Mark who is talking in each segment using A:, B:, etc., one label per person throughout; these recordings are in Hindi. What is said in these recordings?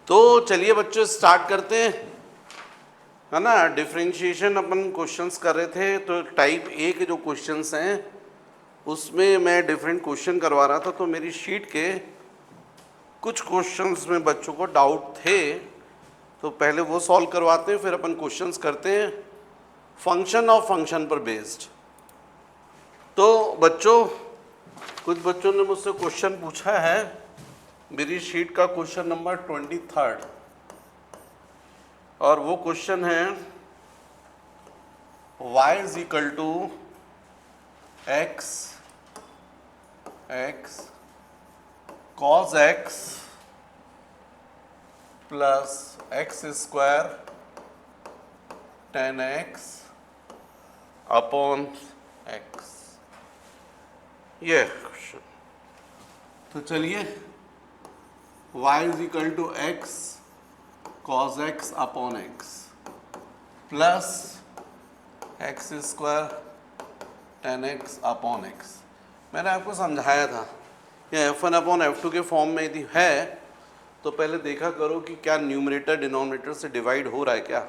A: तो चलिए बच्चों स्टार्ट करते हैं, है ना। डिफरेंशिएशन अपन क्वेश्चंस कर रहे थे, तो टाइप ए के जो क्वेश्चंस हैं उसमें मैं डिफरेंट क्वेश्चन करवा रहा था। तो मेरी शीट के कुछ क्वेश्चंस में बच्चों को डाउट थे, तो पहले वो सॉल्व करवाते हैं, फिर अपन क्वेश्चंस करते हैं फंक्शन और फंक्शन पर बेस्ड। तो बच्चों, कुछ बच्चों ने मुझसे क्वेश्चन पूछा है, मेरी शीट का क्वेश्चन नंबर 23, और वो क्वेश्चन है y is equal to x cos x plus x square tan x upon x, ये क्वेश्चन। तो चलिए y is equal to x cos x upon x plus x square tan x upon x. मैंने आपको समझाया था ये F1 अपॉन F2 के फॉर्म में यदि है तो पहले देखा करो कि क्या न्यूमरेटर डिनोमिनेटर से डिवाइड हो रहा है क्या।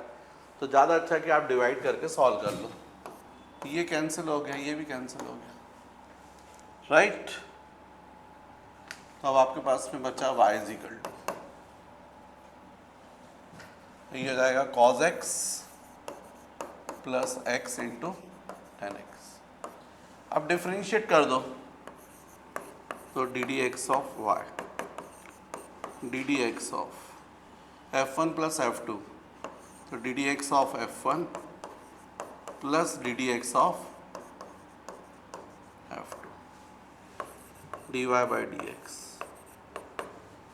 A: तो ज़्यादा अच्छा कि आप डिवाइड करके सॉल्व कर लो। ये कैंसिल हो गया, ये भी कैंसिल हो गया, राइट। तो अब आपके पास में बचा y इज इक्वल टू, ये हो जाएगा cos x plus x into tan x. अब डिफ्रेंशिएट कर दो, तो d d x of y, d d x of F1 plus F2, तो d d x of F1 plus d d x of F2 d Y by D x.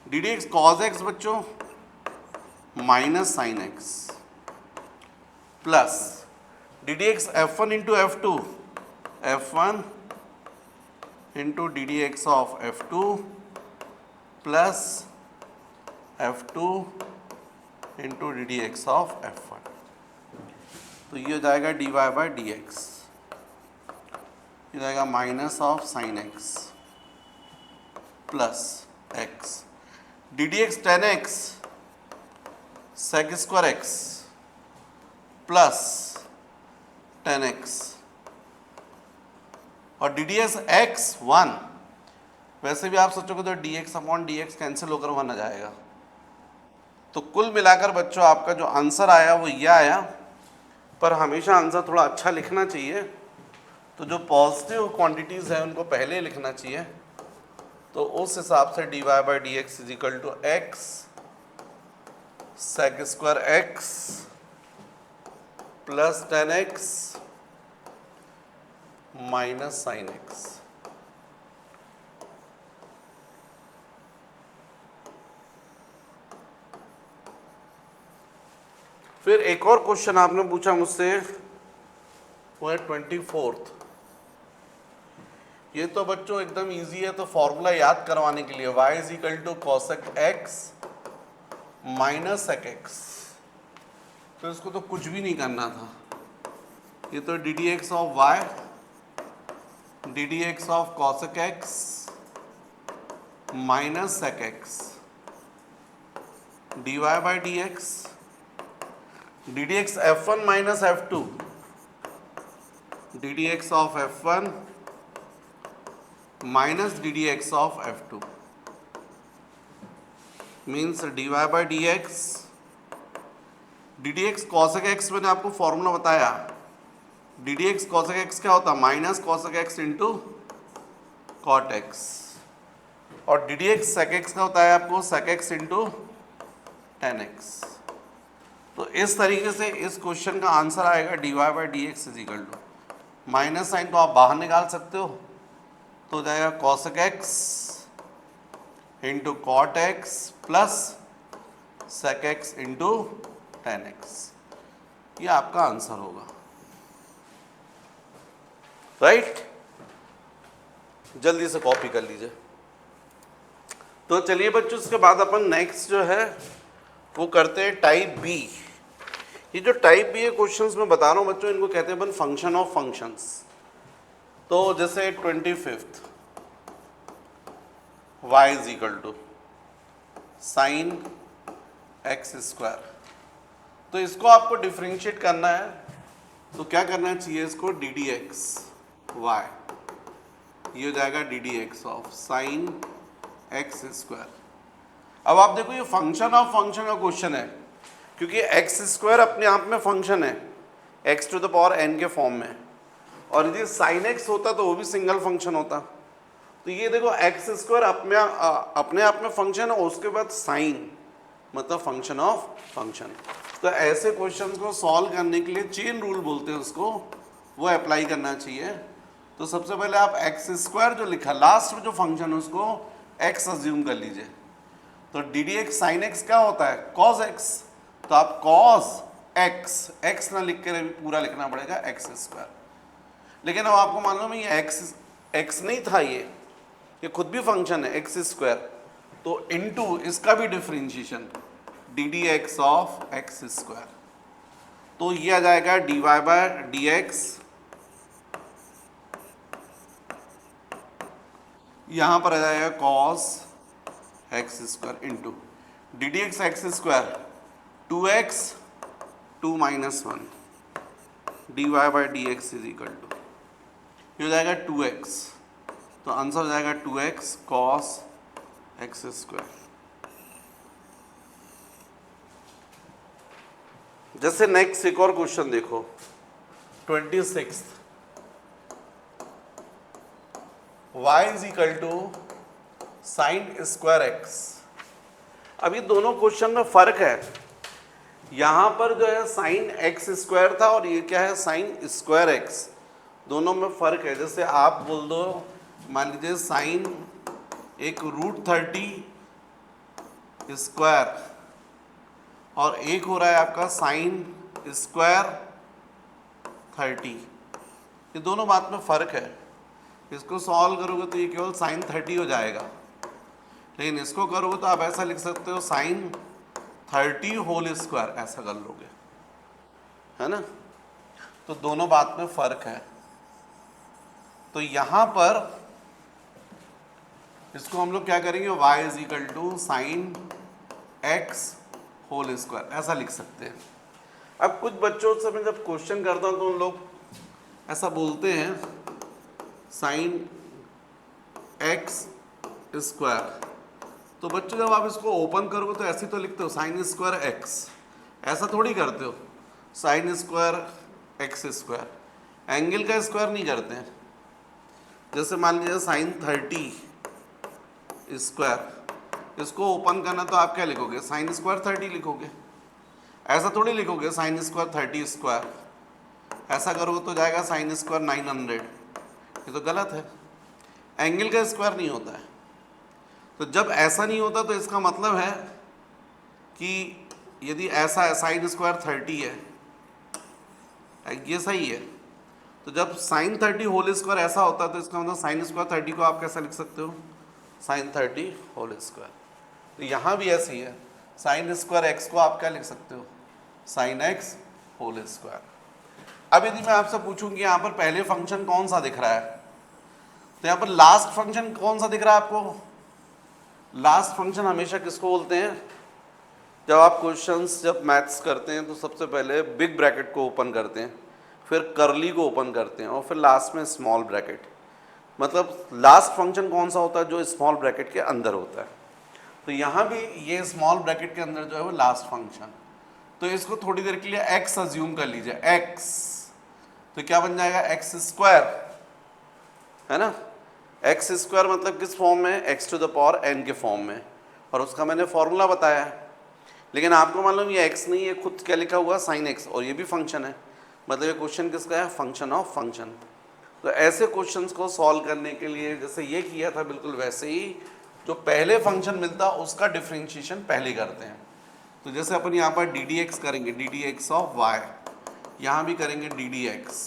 A: D d x cos x बच्चों minus sine x plus d d x F1 into F2, F1 into d d x of F2 plus F2 into d d x of F1। तो ये हो जाएगा d Y by D x, ये हो जाएगा minus of sine x plus x, d d x tan x sec square x plus tan x, और d d x x one, वैसे भी आप सोचोगे तो d x upon d x cancel होकर वन आ जाएगा। तो कुल मिलाकर बच्चों आपका जो आंसर आया वो ये आया, पर हमेशा आंसर थोड़ा अच्छा लिखना चाहिए। तो जो पॉजिटिव क्वांटिटीज़ हैं उनको पहले लिखना चाहिए। तो उस हिसाब से d Y by D x is equal to x sec square x plus tan x minus sine x. फिर एक और क्वेश्चन आपने पूछा मुझसे, वो है 24। ये तो बच्चों एकदम इजी है, तो फॉर्मूला याद करवाने के लिए y is equal to cosec x minus sec x. तो इसको तो कुछ भी नहीं करना था, ये तो d d x of y d d x of cosec x minus sec x d Y by D x, d d x F1 minus F2, d d x of F1 minus d d x of F2 means d Y by D x, d d x cosec x मैंने आपको फॉर्मूला बताया, d d x cosec x क्या होता है, minus cosec x into cot x, और d d x sec x का होता है आपको sec x into tan x. तो इस तरीके से इस क्वेश्चन का आंसर आएगा d Y by D x is equal to, minus sine तो आप बाहर निकाल सकते हो, तो हो जाएगा cosec x into cot x plus sec x into tan x. ये आपका आंसर होगा, राइट। जल्दी से कॉपी कर लीजिए। तो चलिए बच्चों, इसके बाद अपन नेक्स्ट जो है वो करते हैं टाइप बी। ये जो टाइप बी है क्वेश्चंस में बता रहा हूँ बच्चों, इनको कहते हैं अपन फंक्शन ऑफ फंक्शंस। तो जैसे 25 y is equal to sine x square. तो इसको आपको डिफ्रेंशिएट करना है, तो क्या करना चाहिए इसको, डी डी एक्स वाई, ये हो जाएगा d d x of sine x square. अब आप देखो ये फंक्शन ऑफ फंक्शन का क्वेश्चन है, क्योंकि एक्स स्क्वायर अपने आप में फंक्शन है x to the power n के फॉर्म में, और यदि साइन एक्स होता तो वो भी सिंगल फंक्शन होता। तो ये देखो एक्स स्क्वायर अपने आप में फंक्शन है, और उसके बाद साइन मतलब फंक्शन ऑफ फंक्शन। तो ऐसे क्वेश्चंस को सॉल्व करने के लिए चेन रूल बोलते हैं उसको, वो अप्लाई करना चाहिए। तो सबसे पहले आप एक्स स्क्वायर जो लिखा लास्ट में जो फंक्शन है उसको एक्स अज्यूम कर लीजिए। तो d d x sine x क्या होता है, कॉस एक्स, तो आप कॉस एक्स, एक्स ना लिख कर पूरा लिखना पड़ेगा एक्स स्क्वायर। लेकिन अब आपको मालूम है ये एक्स नहीं था, ये खुद भी फंक्शन है एक्स स्क्वायर, तो इनटू इसका भी differentiation d d x of x square, तो ये आ जाएगा d y by d x, यहां पर आ जाएगा cos x square into d d x x square 2x 2 minus 1 d Y by D x is equal to, ये हो जाएगा 2x, तो आंसर हो जाएगा 2x कॉस एक्स स्क्वायर। जैसे नेक्स्ट एक और क्वेश्चन देखो 26, y is equal to sine square x. अब ये दोनों क्वेश्चन में फर्क है, यहां पर जो है साइन एक्स स्क्वायर था और ये क्या है साइन स्क्वायर एक्स, दोनों में फर्क है। जैसे आप बोल दो, मान लीजिए साइन एक √30 स्क्वायर और एक हो रहा है आपका साइन स्क्वायर 30, ये दोनों बात में फ़र्क है। इसको सॉल्व करोगे तो ये केवल साइन 30 हो जाएगा, लेकिन इसको करोगे तो आप ऐसा लिख सकते हो साइन 30 होल स्क्वायर, ऐसा कर लोगे, है ना। तो दोनों बात में फ़र्क है। तो यहाँ पर इसको हम लोग क्या करेंगे, y is equal to sine x whole square, ऐसा लिख सकते हैं। अब कुछ बच्चों से मैं जब क्वेश्चन करता हूँ तो उन लोग ऐसा बोलते हैं साइन एक्स स्क्वायर, तो बच्चों जब आप इसको ओपन करोगे तो ऐसे तो लिखते हो साइन स्क्वायर एक्स, ऐसा थोड़ी करते हो sine square x square, angle का स्क्वायर नहीं करते हैं। जैसे मान लीजिए साइन 30 स्क्वायर, इसको ओपन करना तो आप क्या लिखोगे साइन स्क्वायर 30 लिखोगे, ऐसा थोड़ी लिखोगे साइन स्क्वायर 30 स्क्वायर, ऐसा करोगे तो जाएगा साइन स्क्वायर 900, ये तो गलत है, एंगल का स्क्वायर नहीं होता है। तो जब ऐसा नहीं होता तो इसका मतलब है कि यदि ऐसा है साइन स्क्वायर 30 है, ये सही है, तो जब साइन 30 होल स्क्वायर ऐसा होता है तो इसका मतलब साइन स्क्वायर 30 को आप कैसा लिख सकते हो साइन 30 होल स्क्वायर। तो यहाँ भी ऐसे ही है, साइन स्क्वायर एक्स को आप क्या लिख सकते हो साइन एक्स होल स्क्वायर। अब यदि मैं आपसे पूछूं कि यहाँ पर पहले फंक्शन कौन सा दिख रहा है, तो यहाँ पर लास्ट फंक्शन कौन सा दिख रहा है आपको। लास्ट फंक्शन हमेशा किसको बोलते हैं, जब आप क्वेश्चंस जब मैथ्स करते हैं तो सबसे पहले बिग ब्रैकेट को ओपन करते हैं, फिर करली को ओपन करते हैं और फिर लास्ट में स्मॉल ब्रैकेट, मतलब लास्ट फंक्शन कौन सा होता है जो स्मॉल ब्रैकेट के अंदर होता है। तो यहाँ भी ये स्मॉल ब्रैकेट के अंदर जो है वो लास्ट फंक्शन, तो इसको थोड़ी देर के लिए एक्स अज्यूम कर लीजिए, एक्स, तो क्या बन जाएगा एक्स स्क्वायर, है ना। एक्स स्क्वायर मतलब किस फॉर्म में, x to the power n के फॉर्म में, और उसका मैंने फॉर्मूला बताया है। लेकिन आपको मालूम ये एक्स नहीं है, खुद क्या लिखा हुआ साइन एक्स, और ये भी फंक्शन है, मतलब ये क्वेश्चन किसका है फंक्शन ऑफ फंक्शन। तो ऐसे क्वेश्चंस को सॉल्व करने के लिए जैसे ये किया था बिल्कुल वैसे ही जो पहले फंक्शन मिलता उसका डिफ्रेंशिएशन पहले करते हैं। तो जैसे अपन यहाँ पर डी डी एक्स करेंगे, d d x of y, यहाँ भी करेंगे डी डी एक्स,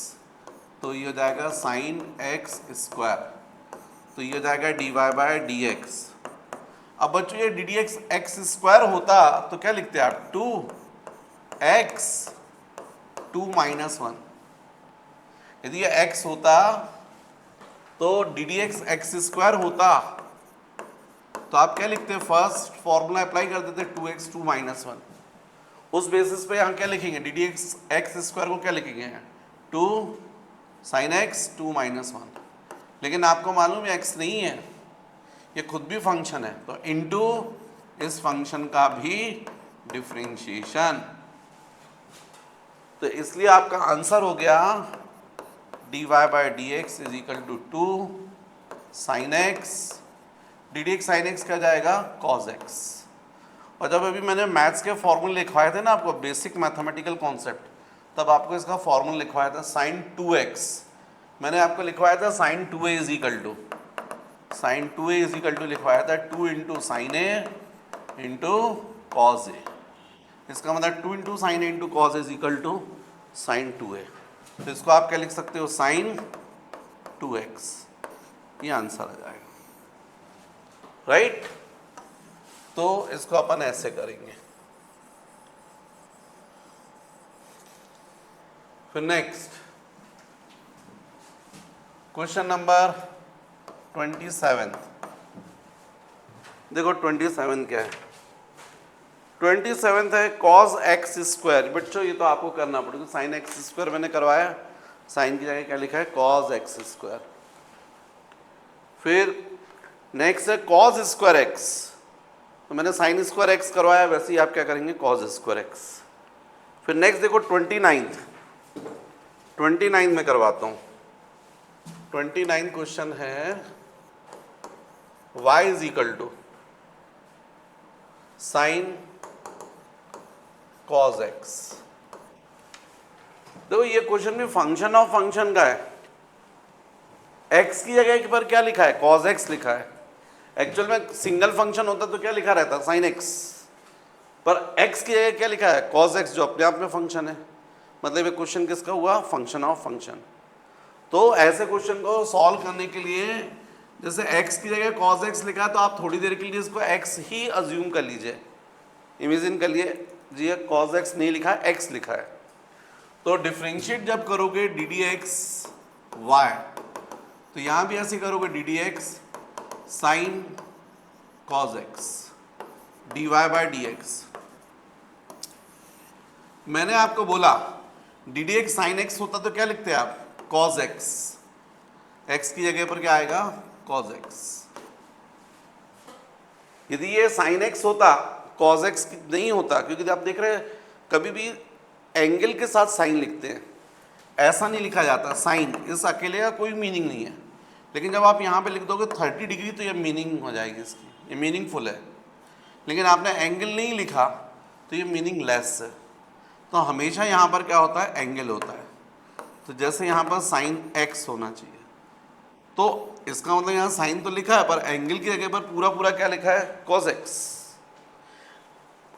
A: तो ये हो जाएगा साइन एक्स स्क्वायर, तो ये हो जाएगा d y by d x. अब बच्चों ये d d x x square होता तो क्या लिखते हैं आप 2x 2 माइनस 1, यदि ये x होता तो d d x x square होता तो आप क्या लिखते हैं, फर्स्ट फॉर्मूला अप्लाई कर देते 2x 2 माइनस 1। उस बेसिस पे यहाँ क्या लिखेंगे, डी डी एक्स स्क्वायर को क्या लिखेंगे 2 साइन एक्स 2 माइनस 1। लेकिन आपको मालूम है x नहीं है, ये खुद भी फंक्शन है, तो इनटू इस फंक्शन का भी डिफरेंशिएशन। तो इसलिए आपका आंसर हो गया dy by D x is equal to 2 sine x, d d x sine x क्या जाएगा कॉस एक्स। और जब अभी मैंने मैथ्स के फॉर्मूले लिखवाए थे ना आपको, बेसिक मैथमेटिकल कॉन्सेप्ट, तब आपको इसका फॉर्मूला लिखवाया था साइन 2x। मैंने आपको लिखवाया था sine 2a is equal to, sine 2a is equal to लिखवाया था 2 into sine a into cos a. इसका मतलब 2 into sine a into cos a is equal to sine 2a। तो इसको आप क्या लिख सकते हो, साइन 2x। ये आंसर आ जाएगा, राइट। तो इसको अपन ऐसे करेंगे। फिर नेक्स्ट क्वेश्चन नंबर 27। देखो 27 क्या है, 27 है कॉस एक्स स्क्वायर। बच्चों ये तो आपको करना पड़ेगा, साइन एक्स स्क्वायर मैंने करवाया, साइन की जगह क्या लिखा है कॉस एक्स स्क्वायर। फिर नेक्स्ट है कॉस स्क्वायर एक्स, तो मैंने साइन स्क्वायर एक्स करवाया, वैसे ही आप क्या करेंगे कॉस स्क्वायर एक्स। फिर नेक्स्ट देखो 29 में करवाता हूँ। 29 क्वेश्चन है y is equal to sine cos x. देखो ये क्वेश्चन भी फंक्शन ऑफ फंक्शन का है। x की जगह पर क्या लिखा है कॉस एक्स लिखा है। एक्चुअल में सिंगल फंक्शन होता तो क्या लिखा रहता साइन एक्स, पर x की जगह क्या लिखा है कॉस एक्स, जो अपने आप में फंक्शन है। मतलब ये क्वेश्चन किसका हुआ, फंक्शन ऑफ फंक्शन। तो ऐसे क्वेश्चन को सॉल्व करने के लिए जैसे x की जगह cos x लिखा है, तो आप थोड़ी देर के लिए इसको x ही अज्यूम कर लीजिए, इमेजिन कर लिए जी cos x नहीं लिखा है x लिखा है। तो डिफरेंशिएट जब करोगे डी डी एक्स वाई, तो यहाँ भी ऐसे करोगे d d x sine cos x d Y by D x. मैंने आपको बोला d d x sine x होता तो क्या लिखते हैं आप कॉस एक्स, एक्स की जगह पर क्या आएगा कॉस एक्स। यदि ये साइन एक्स होता कॉस एक्स नहीं होता, क्योंकि आप देख रहे हैं कभी भी एंगल के साथ साइन लिखते हैं, ऐसा नहीं लिखा जाता साइन, इस अकेले का कोई मीनिंग नहीं है। लेकिन जब आप यहाँ पे लिख दोगे 30 डिग्री तो ये मीनिंग हो जाएगी इसकी, ये मीनिंगफुल है। लेकिन आपने एंगल नहीं लिखा तो ये मीनिंग लेस है। तो हमेशा यहाँ पर क्या होता है एंगल होता है। तो जैसे यहाँ पर साइन एक्स होना चाहिए, तो इसका मतलब यहाँ साइन तो लिखा है पर एंगल की जगह पर पूरा क्या लिखा है कॉस एक्स।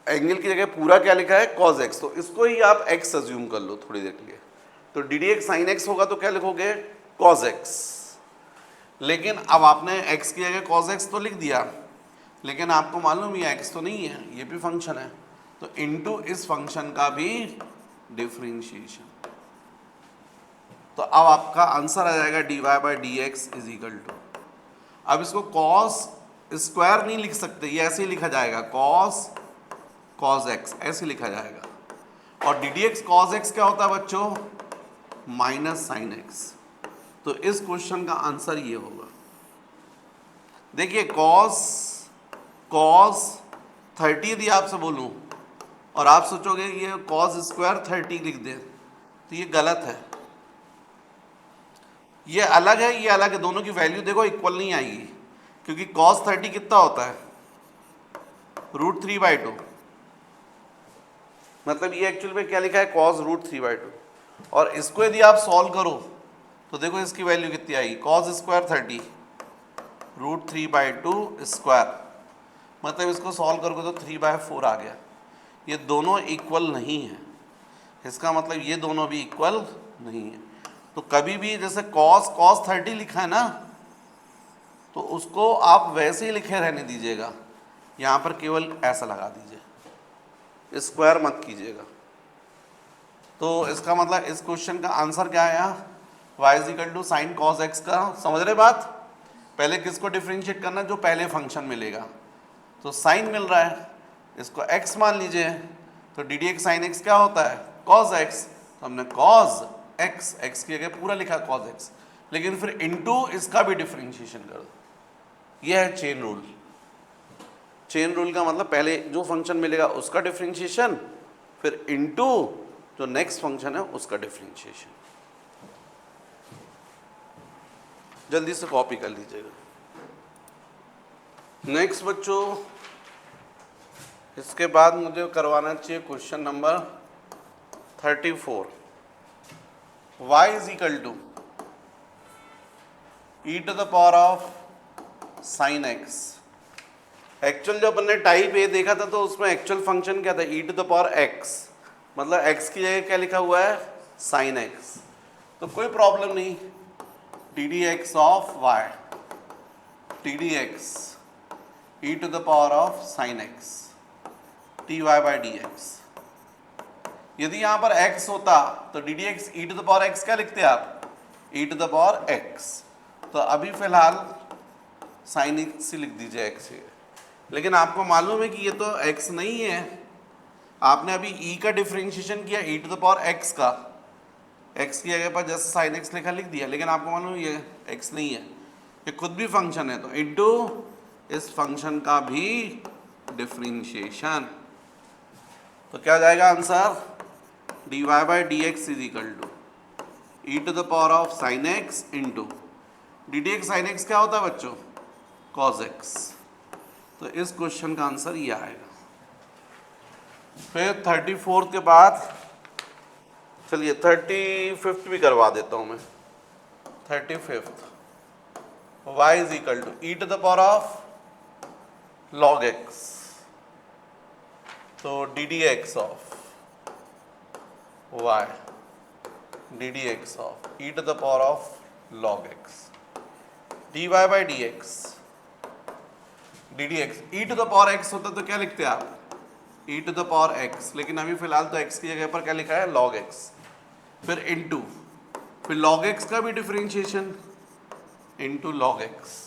A: एंगल की जगह पूरा क्या लिखा है कॉस एक्स, तो इसको ही आप एक्स अज्यूम कर लो थोड़ी देर के लिए। तो d d x sine x होगा तो क्या लिखोगे कॉस एक्स। लेकिन अब आपने एक्स की जगह कॉस एक्स तो लिख दिया, लेकिन आपको मालूम ये एक्स तो नहीं है, ये भी फंक्शन है, तो इनटू इस फंक्शन का भी डिफरेंशिएशन। तो अब आपका आंसर आ जाएगा d Y by D x is equal to. अब इसको कॉस स्क्वायर नहीं लिख सकते, ये ऐसे ही लिखा जाएगा कॉस एक्स, ऐसे लिखा जाएगा। और d d x cos x क्या होता है बच्चों माइनस साइन एक्स। तो इस क्वेश्चन का आंसर ये होगा। देखिए कॉस 30 यदि आपसे बोलूं और आप सोचोगे ये कॉस स्क्वायर 30 लिख दे, तो ये गलत है। ये अलग है, ये अलग है, दोनों की वैल्यू देखो इक्वल नहीं आएगी, क्योंकि कॉस 30 कितना होता है √3/2। मतलब ये एक्चुअल में क्या लिखा है कॉस √3/2। और इसको यदि आप सॉल्व करो तो देखो इसकी वैल्यू कितनी आएगी कॉस स्क्वायर 30 √3/2 स्क्वायर। मतलब इसको सॉल्व करोगे तो 3/4 आ गया। ये दोनों इक्वल नहीं है, इसका मतलब ये दोनों भी इक्वल नहीं है। तो कभी भी जैसे cos 30 लिखा है ना, तो उसको आप वैसे ही लिखे रहने दीजिएगा, यहाँ पर केवल ऐसा लगा दीजिए, स्क्वायर मत कीजिएगा। तो इसका मतलब इस क्वेश्चन का आंसर क्या आया y is equal to sine cos x का। समझ रहे बात, पहले किसको डिफरेंशिएट करना जो पहले फंक्शन मिलेगा, तो साइन मिल रहा है, इसको x मान लीजिए, तो d d x sine x क्या होता है, cos x। तो हमने cos x, x की जगह पूरा लिखा cos x, लेकिन फिर इनटू इसका भी डिफरेंशिएशन कर दो। यह है चेन रूल। चेन रूल का मतलब पहले जो फंक्शन मिलेगा उसका डिफरेंशिएशन, फिर इनटू जो नेक्स्ट फंक्शन है उसका डिफरेंशिएशन। जल्दी से कॉपी कर लीजिएगा। नेक्स्ट बच्चों, इसके बाद मुझे करवाना चाहिए question number 34। y is equal to e to the power of sine x. Actual जब हमने टाइप ए देखा था तो उसमें एक्चुअल फंक्शन क्या था, ई टू द पावर एक्स, मतलब एक्स की जगह क्या लिखा हुआ है, साइन एक्स। तो कोई प्रॉब्लम नहीं, t d x of y, t d x e to the power of sine x t y by D x. यदि यहाँ पर x होता तो d d x e to the power x क्या लिखते आप, e to the power x. तो अभी फिलहाल साइन एक्स ही लिख दीजिए x से। लेकिन आपको मालूम है कि ये तो x नहीं है, आपने अभी e का डिफरेंशिएशन किया ई टू द पावर x का, x की जगह पर जैसे साइन x लिखा लिख दिया, लेकिन आपको मालूम है ये x नहीं है, ये खुद भी फंक्शन है, तो इनटू इस फंक्शन का भी डिफरेंशिएशन। तो क्या जाएगा answer, d Y by D x is equal to e to the power of sine x into d d x sine x क्या होता है बच्चों, कॉस एक्स। तो इस क्वेश्चन का आंसर ये आएगा। फिर 34 के बाद चलिए 35 भी करवा देता हूँ मैं। 35 y is equal to e to the power of log x, तो d d x of y, d d x of e to the power of log x, d Y by D x, d d x e to the power x होता तो क्या लिखते आप, e to the power x, लेकिन अभी फिलहाल तो x की जगह पर क्या लिखा है, log x, फिर इनटू, फिर log x का भी डिफरेंशिएशन इनटू log x।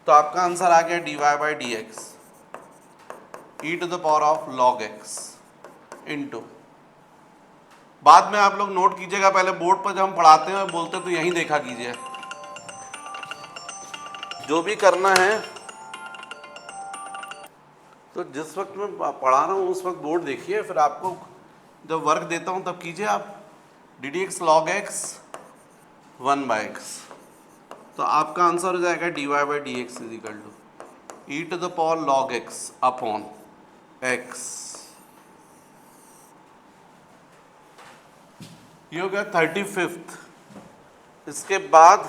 A: तो आपका आंसर आ गया d Y by D x e to the power of log x into, बाद में आप लोग नोट कीजिएगा, पहले बोर्ड पर जब हम पढ़ाते हैं बोलते तो यहीं देखा कीजिए, जो भी करना है तो जिस वक्त मैं पढ़ा रहा हूँ उस वक्त बोर्ड देखिए, फिर आपको जब वर्क देता हूँ तब कीजिए आप। D d x log x 1 by x, तो आपका आंसर हो जाएगा d Y by D x is equal to e to the power log x upon x. ये हो गया 35। इसके बाद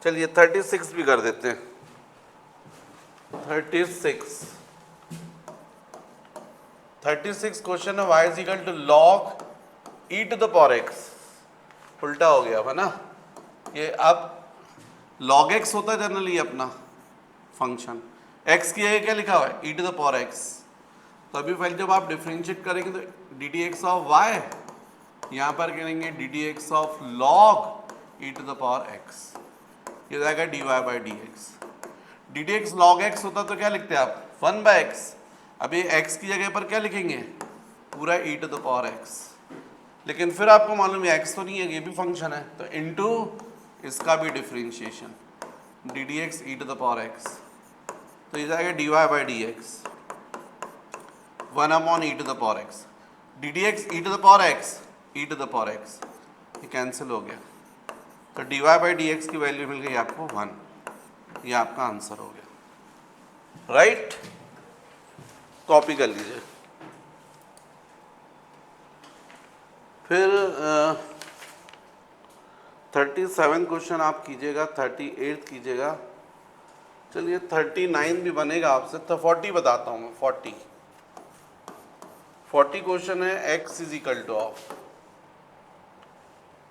A: चलिए 36 भी कर देते हैं। 36 क्वेश्चन है y is equal to log e to the power x, उल्टा हो गया है ना ये। अब log x होता है जनरली अपना फंक्शन, x की जगह क्या लिखा हुआ है, e to the power x। तो अभी पहले जब आप डिफरेंशिएट करेंगे तो d d x of y, यहाँ पर करेंगे d d x of log e to the power x, ये जाएगा d Y by D x. D d x log x होता तो क्या लिखते हैं आप, 1 बाई एक्स। अभी x की जगह पर क्या लिखेंगे, पूरा e to the power x, लेकिन फिर आपको मालूम है x तो नहीं है, ये भी फंक्शन है, तो इनटू इसका भी differentiation d d x e to the power x, तो ये जाएगा d Y by D x 1 upon e to the power x, d d x e to the power x e to the power x, ये कैंसिल हो गया, तो डी वाई बाई डी एक्स की वैल्यू मिल गई आपको 1। ये आपका आंसर हो गया, राइट। कॉपी कर लीजिए। फिर 37 क्वेश्चन आप कीजिएगा, 38 कीजिएगा, चलिए 39 भी बनेगा आपसे, तो 40 बताता हूँ मैं। 40 क्वेश्चन है x is equal to of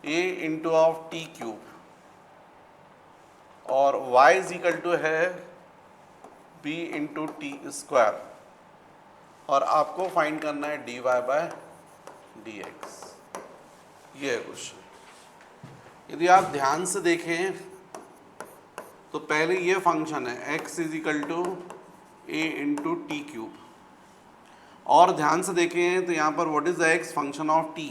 A: a into of t cube और y इज इक्वल टू है b इंटू टी स्क्वायर, और आपको फाइंड करना है d y by d x. ये है क्वेश्चन। यदि आप ध्यान से देखें तो पहले ये फंक्शन है x is equal to a into t cube, और ध्यान से देखें तो यहाँ पर what is the x function of t,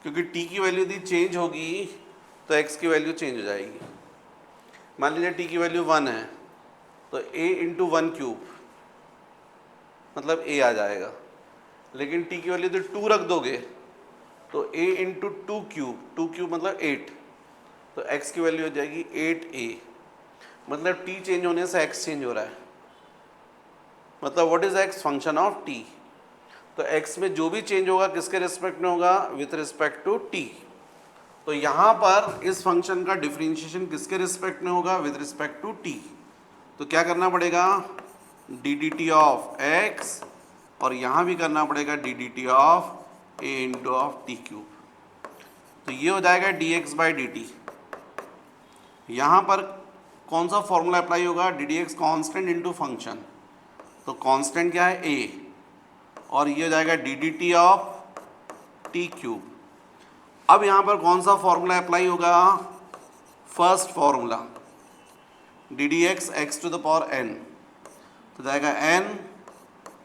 A: क्योंकि t की वैल्यू यदि चेंज होगी तो x की वैल्यू चेंज हो जाएगी। मान लीजिए t की वैल्यू 1 है तो a इंटू 1 क्यूब मतलब a आ जाएगा, लेकिन t की वैल्यू यदि 2 रख दोगे तो a इंटू 2 क्यूब मतलब 8, तो x की वैल्यू हो जाएगी 8a, मतलब t चेंज होने से x चेंज हो रहा है। मतलब what is x function of t, तो x में जो भी चेंज होगा किसके रिस्पेक्ट में होगा, विथ रिस्पेक्ट टू t। तो यहाँ पर इस फंक्शन का डिफरेंशिएशन किसके रिस्पेक्ट में होगा, विथ रिस्पेक्ट टू t। तो क्या करना पड़ेगा, डी ऑफ x, और यहाँ भी करना पड़ेगा D of a into of t cube. तो ये हो जाएगा dx बाई डी टी। यहाँ पर कौन सा फॉर्मूला अप्लाई होगा, D d x constant into function, तो कांस्टेंट क्या है a, और ये हो जाएगा डी ऑफ टी क्यूब। अब यहाँ पर कौन सा फॉर्मूला अप्लाई होगा, first formula d d x to the power n, तो जाएगा n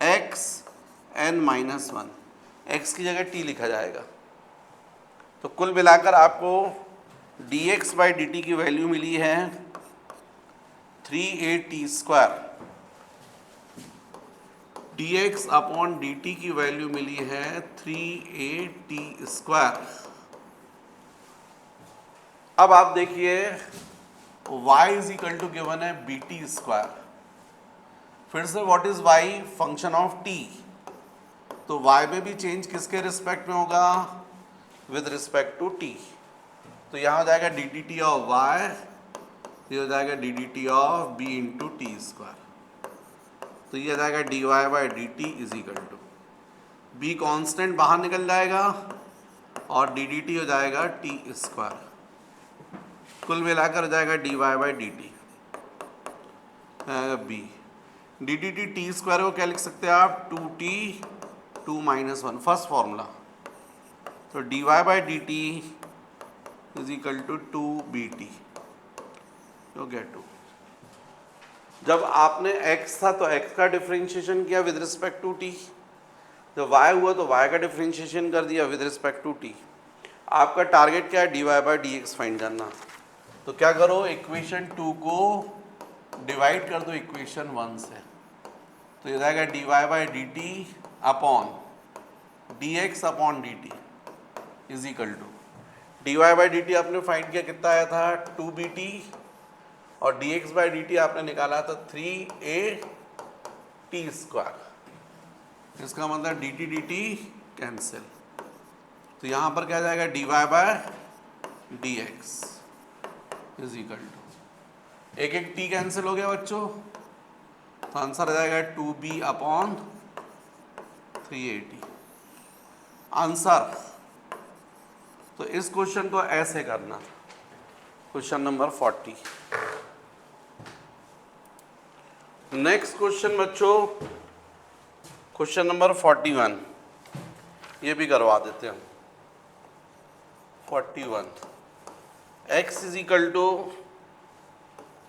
A: x n minus 1, x की जगह t लिखा जाएगा। तो कुल मिलाकर आपको dx बाई डी टी की वैल्यू मिली है 3a square, dx upon dt की वैल्यू मिली है 3a स्क्वायर। अब आप देखिए y is equal to given है bt स्क्वायर। फिर से what is y, function of t, तो y में भी चेंज किसके रिस्पेक्ट में होगा, विद रिस्पेक्ट टू t। तो यहाँ हो जाएगा डी ऑफ y, ये हो जाएगा d of b into t square. तो ये आ जाएगा d Y by d t is equal to, b constant बाहर निकल जाएगा और डी डी टी हो जाएगा टी स्क्वायर। कुल मिलाकर हो जाएगा d Y by d t b. D d t t square को क्या लिख सकते हैं आप, 2t 2 माइनस 1, फर्स्ट फॉर्मूला। तो D Y by d t is equal to 2bt, you get two. जब आपने x था तो x का डिफरेंशिएशन किया विद रिस्पेक्ट टू t, जब y हुआ तो y का डिफरेंशिएशन कर दिया विद रिस्पेक्ट टू t। आपका टारगेट क्या है, d Y by D x find करना। तो क्या करो, इक्वेशन 2 को डिवाइड कर दो इक्वेशन 1 से, तो ये जाएगा d Y by d t upon d x upon d t is equal to, d Y by d t आपने फाइंड किया कितना आया था 2bt, और dx बाई डी टी आपने निकाला था 3a स्क्वायर। इसका मतलब dt कैंसिल, तो यहाँ पर क्या जाएगा d y by d x is equal to, एक एक t कैंसिल हो गया बच्चों, तो आंसर आ जाएगा 2b अपॉन 380 आंसर। तो इस क्वेश्चन को ऐसे करना, क्वेश्चन नंबर 40। नेक्स्ट क्वेश्चन बच्चों, क्वेश्चन नंबर 41, ये भी करवा देते हैं हम। 41, x is equal to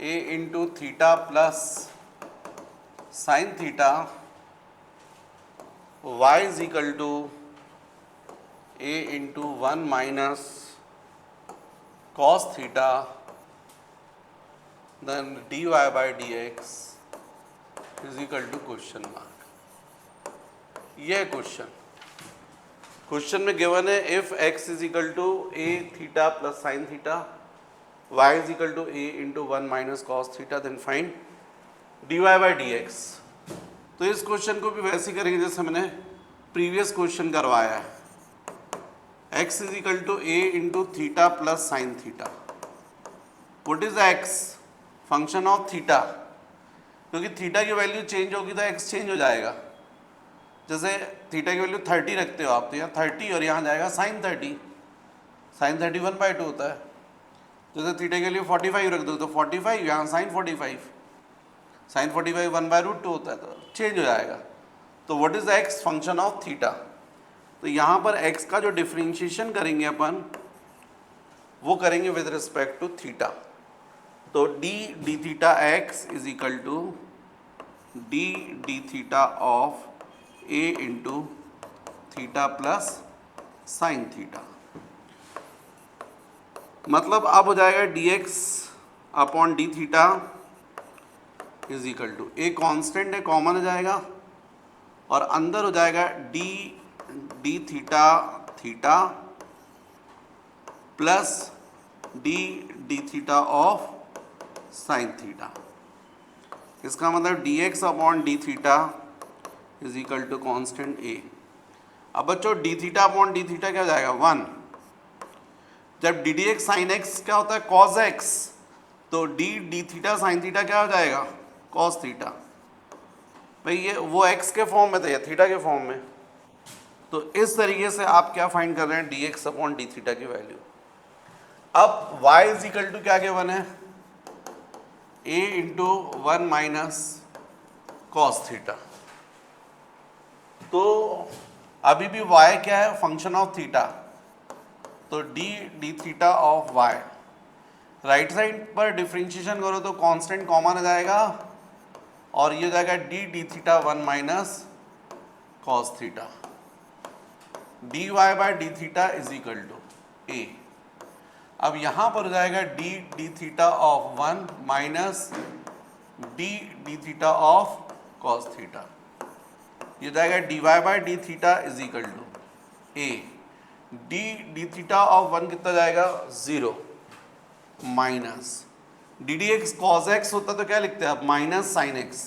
A: a into theta plus sine theta, y is equal to a into 1 minus cos theta, then dy by D x is equal to question mark. ये क्वेश्चन में गिवन है if x is equal to a theta plus sine theta, y is equal to a into 1 minus cos theta, then find dy by D x. तो इस क्वेश्चन को भी वैसे ही करेंगे जैसे हमने प्रीवियस क्वेश्चन करवाया है। x is equal to a into theta plus sine theta, what is the x, function of theta, क्योंकि थीटा की वैल्यू चेंज होगी तो x चेंज हो जाएगा। जैसे थीटा की वैल्यू 30 रखते हो आप, तो यहाँ 30 और यहाँ जाएगा साइन 30, साइन 30 1/2 होता है। जैसे थीटा के लिए 45 रख दो तो 45, यहाँ साइन 45, साइन 45 1/√2 होता है, तो चेंज हो जाएगा। तो what is the x, function of theta. तो यहाँ पर x का जो डिफरेंशिएशन करेंगे अपन, वो करेंगे विद रिस्पेक्ट टू थीटा। तो d d theta x is equal to d d theta of a into theta plus sine theta. मतलब अब हो जाएगा d x upon d theta is equal to, a constant है, कॉमन हो जाएगा, और अंदर हो जाएगा d d theta theta plus d d theta of sine theta. इसका मतलब d x upon d theta is equal to constant ए। अब बच्चों D theta upon d theta क्या हो जाएगा 1। जब D d x sine x क्या होता है कॉस एक्स, तो d d theta sine theta क्या हो जाएगा कॉस थीटा। भाई ये वो एक्स के फॉर्म में था या थीटा के फॉर्म में। तो इस तरीके से आप क्या फाइंड कर रहे हैं D x upon d theta की वैल्यू। अब y इज इक्वल टू क्या गिवन है a into 1 minus cos theta. तो अभी भी y क्या है फंक्शन ऑफ थीटा, तो d d theta of y। Right side पर डिफ्रेंशिएशन करो तो कांस्टेंट कॉमन आ जाएगा और ये हो जाएगा d d theta 1 minus cos theta. dy by d theta is equal to a। अब यहाँ पर हो जाएगा d d theta of 1 minus d d theta of cos theta. ये हो जाएगा dy by d theta is equal to a। d d theta of 1 कितना जाएगा 0 minus d d x cos x होता तो क्या लिखते हैं आप माइनस साइन एक्स,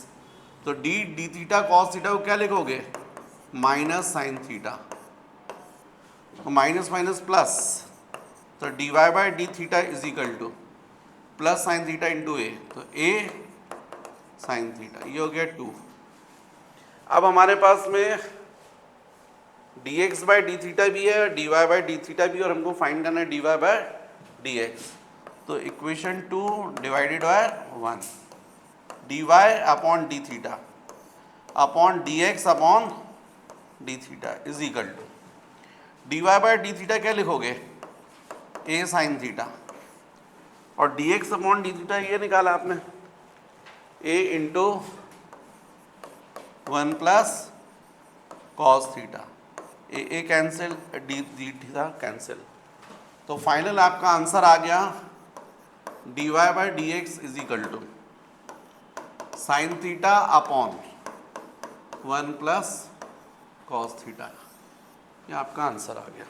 A: तो d d theta cos theta को क्या लिखोगे माइनस साइन थीटा, तो माइनस माइनस प्लस, तो D Y by d theta is equal to plus sine theta into a, तो ए साइन थीटा, ये हो गया 2। अब हमारे पास में d x by d theta भी है, d Y by d theta भी, और हमको फाइंड करना है d Y by D x. तो equation 2 divided by 1 d y upon d theta upon d x upon d theta is equal to d Y by d theta क्या लिखोगे ए साइन थीटा, और d x upon d theta ये निकाला आपने a into 1 plus cos theta, a cancel d d theta cancel. तो फाइनल आपका आंसर आ गया d Y by D x is equal to sine theta upon 1 plus cos theta. ये आपका आंसर आ गया,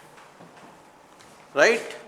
A: राइट।